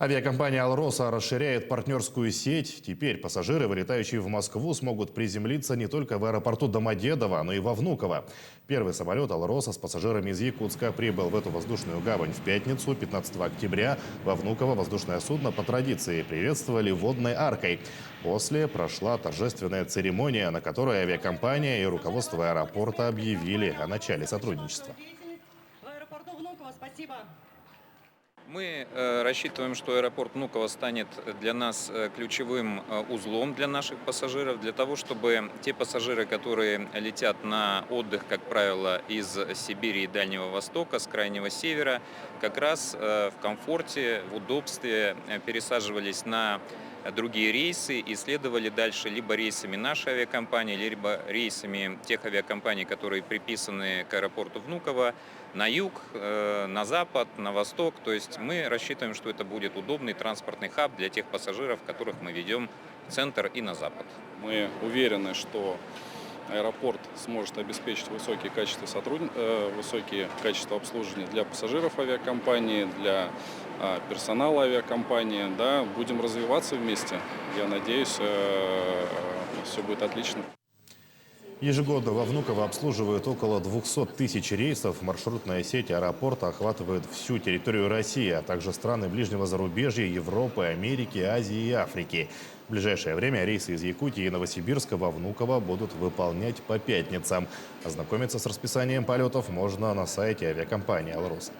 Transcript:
Авиакомпания «Алроса» расширяет партнерскую сеть. Теперь пассажиры, вылетающие в Москву, смогут приземлиться не только в аэропорту Домодедово, но и во Внуково. Первый самолет «Алроса» с пассажирами из Якутска прибыл в эту воздушную гавань в пятницу, 15 октября. Во Внуково воздушное судно по традиции приветствовали водной аркой. После прошла торжественная церемония, на которой авиакомпания и руководство аэропорта объявили о начале сотрудничества. Спасибо. Мы рассчитываем, что аэропорт Внуково станет для нас ключевым узлом для наших пассажиров, для того, чтобы те пассажиры, которые летят на отдых, как правило, из Сибири и Дальнего Востока, с Крайнего Севера, как раз в комфорте, в удобстве пересаживались на другие рейсы и следовали дальше либо рейсами нашей авиакомпании, либо рейсами тех авиакомпаний, которые приписаны к аэропорту Внуково, на юг, на запад, на восток. То есть мы рассчитываем, что это будет удобный транспортный хаб для тех пассажиров, которых мы ведем в центр и на запад. Мы уверены, что аэропорт сможет обеспечить высокие качества обслуживания для пассажиров авиакомпании, для персонала авиакомпании. Да, будем развиваться вместе. Я надеюсь, все будет отлично. Ежегодно во Внуково обслуживают около 200 тысяч рейсов. Маршрутная сеть аэропорта охватывает всю территорию России, а также страны ближнего зарубежья, Европы, Америки, Азии и Африки. В ближайшее время рейсы из Якутии и Новосибирска во Внуково будут выполнять по пятницам. Ознакомиться с расписанием полетов можно на сайте авиакомпании «Алроса».